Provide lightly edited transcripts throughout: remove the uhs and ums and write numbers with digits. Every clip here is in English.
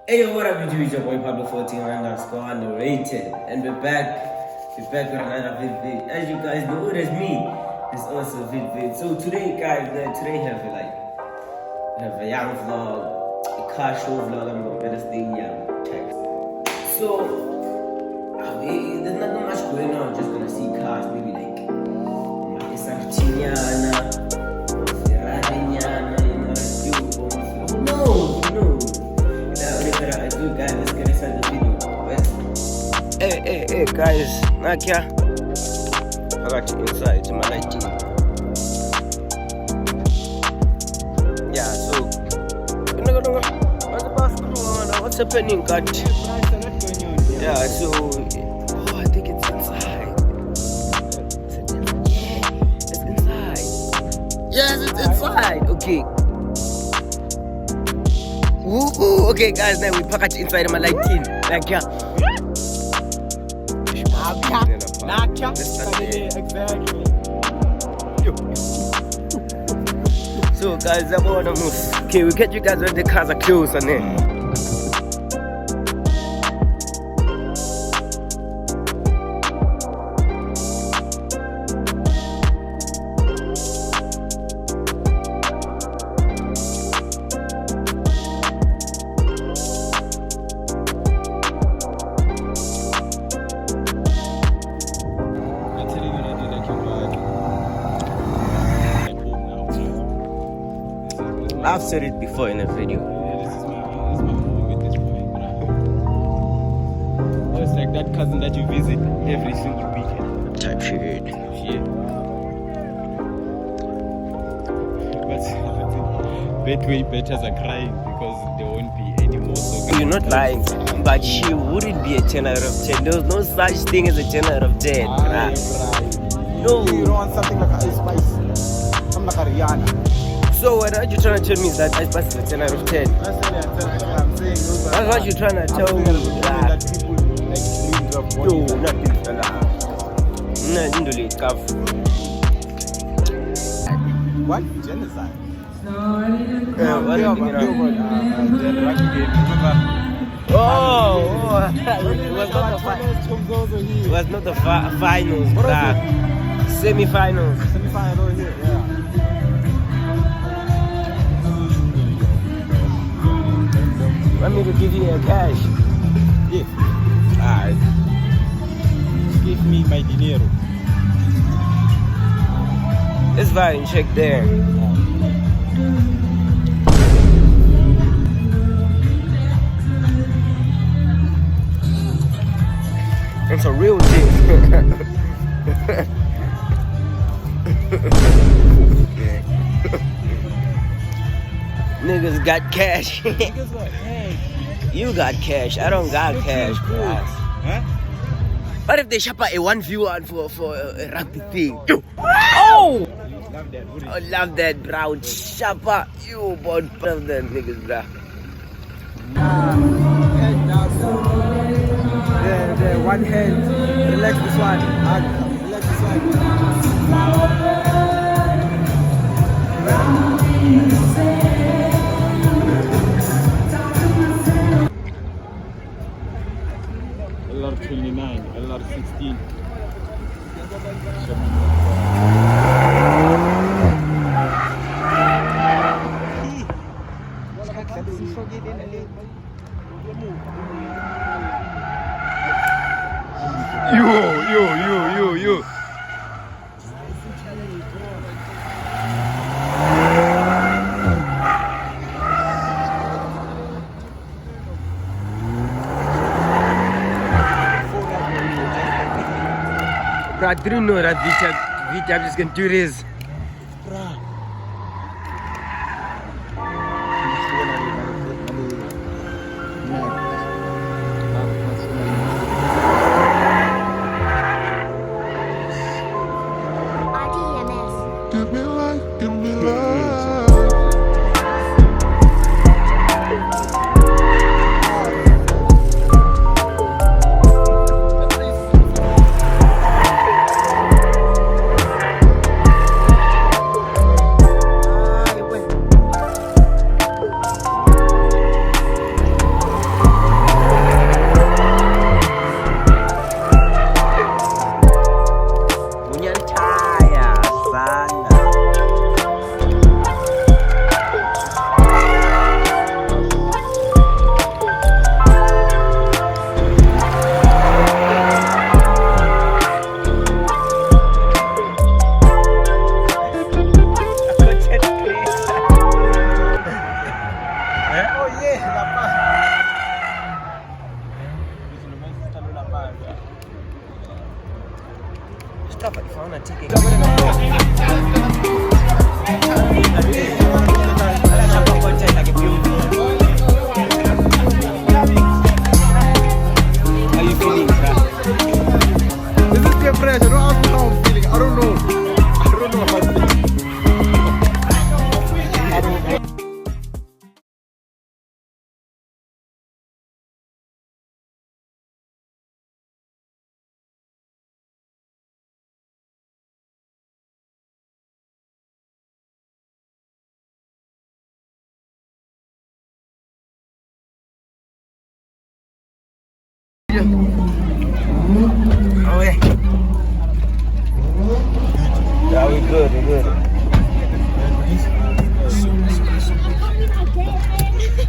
Hey, what up, YouTube? It's your boy Pablo 14 underscore underrated, and we're back. We're back with another vid. As you guys know, it is me. It's also vid. So today, guys, today have a young vlog, a car show vlog. I'm gonna stay young text. So there's not much going on. Just gonna see cars, maybe like Sanchiniana, Ferrariñana, No. Guys, let's get inside the video. Hey, guys, Nakia. I got you inside to my lighting. Yeah, so what's happening, God? Yeah, so I think it's inside. It's inside. Yes, it's inside. Okay. Ooh, okay, guys, now we package inside of my lighting. Like, yeah. Exactly. So, guys, I'm on the move. Okay, we'll get you guys when the cars are close and then. I've said it before in a video. This is my home at this point, bro. Oh, it's like that cousin that you visit every single weekend. Type shit. But Betway betters are crying because there won't be any more soccer. You're not lying, but she wouldn't be a 10 out of 10. There's no such thing as a 10 out of 10. Right. No. You don't want something like Ice Spice. I'm like a Rihanna. So what are you trying to tell me is that Ice Spice is a 10 out of 10? I'm saying That's what you're trying to tell me. That people like dreams of No, nothing. What? Genocide? What are you thinking of? It was not the finals, semi-finals. Semi-final over here, yeah. Want me to give you a cash? Yeah. Alright. Give me my dinero. It's fine, check there. It's a real thing. Niggas got cash. You got cash. I don't got cash, bro. Huh? What if they shop a 1v1 for a rugby thing? Oh! Love that. I love that, bro. Shapa, you bought of them niggas, bro. The one hand. Relax this one. Relax this one. 29, LR 16. You. Bro, I didn't know that VTAB is gonna do this. Give me life. Stuff if I wanna take it. How you feeling, bro? This is peer pressure. Don't ask me how I'm feeling. I don't know. I don't know how I'm feeling. Oh yeah. Yeah, we good, we good.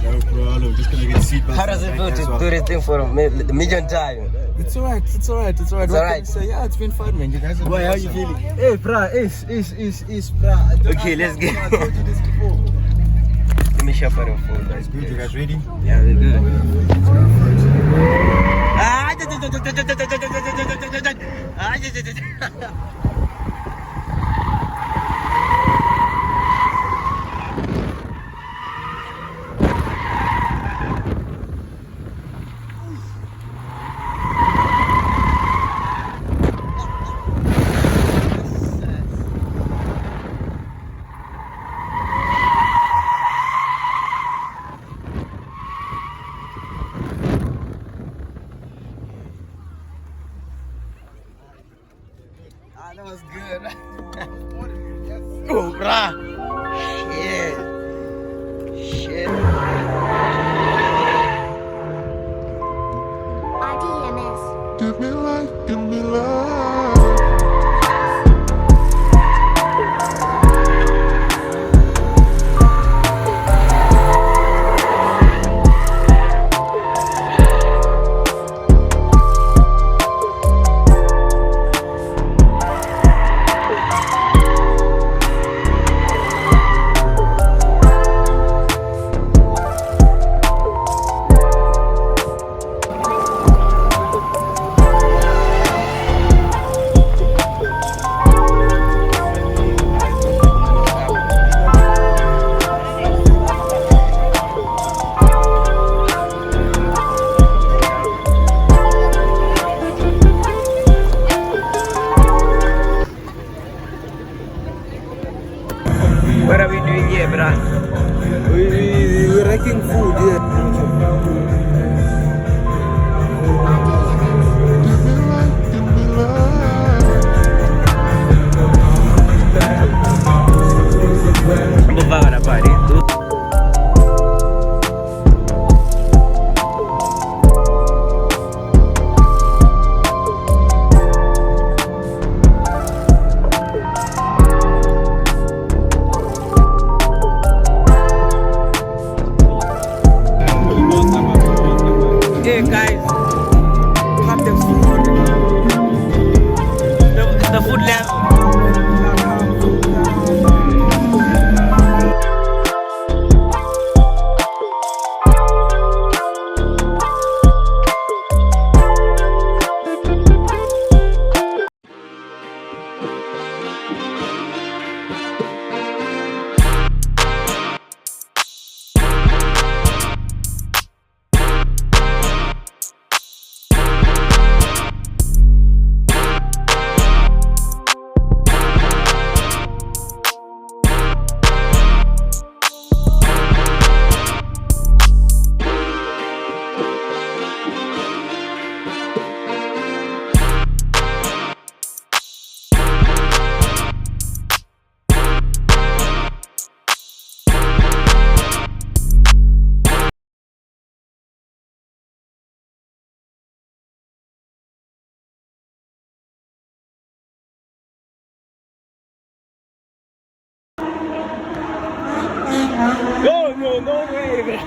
No problem. Just gonna get seatbelts. How does it feel to do this thing for a million times? It's alright. It's alright. It's alright. It's alright. So yeah, it's been fun, man. You guys. Boy, how you feeling? Hey, bro, bro. Okay, let's get. I told you this before. Let me shuffle the phone. That's good. You guys ready? Yeah, we're good. That was good. Oh, bruh. Shit. RDMS. Give me life, give me love. What are we doing here, bruh? We're wrecking food, yeah. Give me life, give me love. Vamos vagar na parede. Hey guys, have the food. The food level. No way.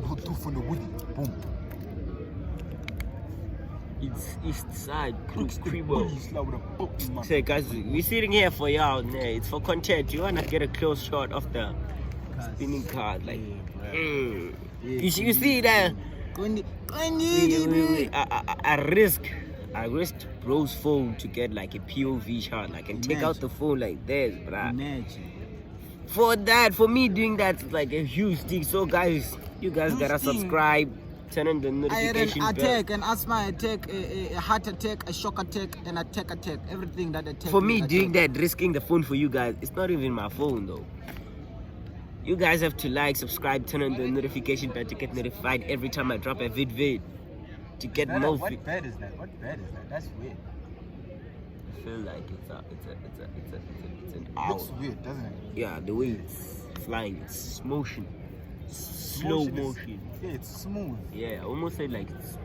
hot two from the woody. Boom. It's east side, Looks Kribo. man. So guys, we're sitting here for y'all. It's for content. You wanna get a close shot of the spinning card, like. You see that? I risked bro's phone to get like a POV shot, like and take out the phone like this, bruh. For me doing that is like a huge thing. So guys, you guys gotta subscribe, turn on the notification I had an bell. attack, an asthma attack, a heart attack, a shock attack, and a tech attack. Everything that attack. For me doing that, risking the phone for you guys, it's not even my phone though. You guys have to like, subscribe, turn on the notification bell to get notified every time I drop a vid to get more. What bed is that? What bed is that? That's weird. I feel like it's an owl. Looks weird, doesn't it? Yeah, the way it's flying, it's motion, slow motion. Yeah, it's smooth. Yeah, I almost said like it's.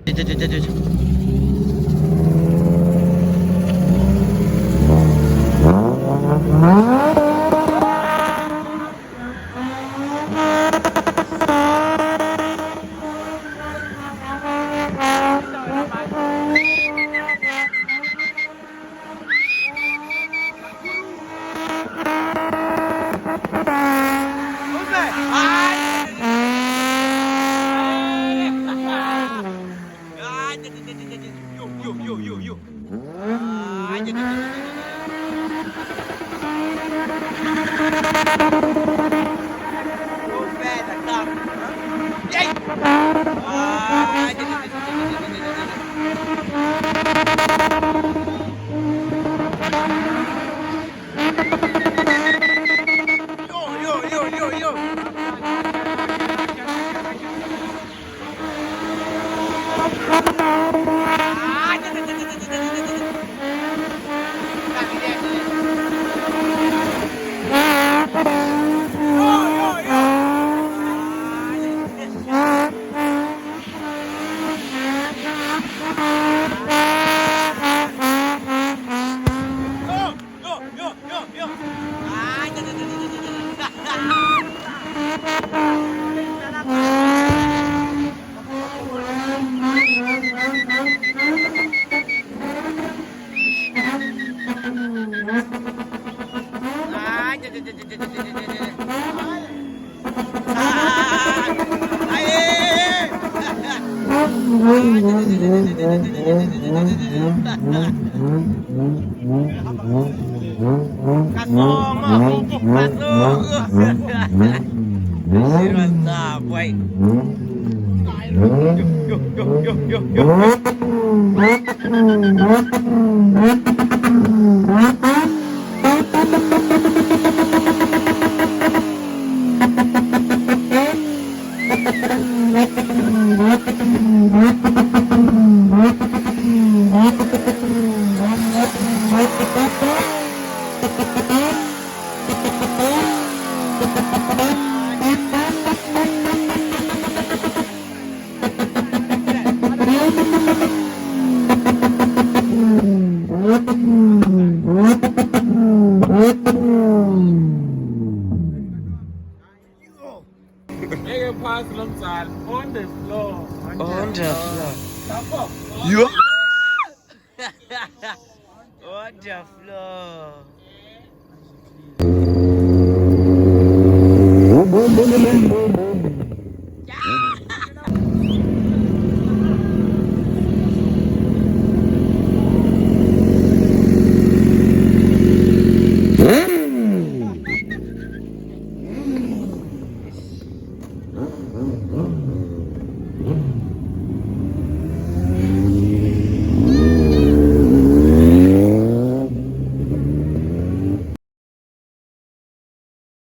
On the floor. On the floor. You? On the floor.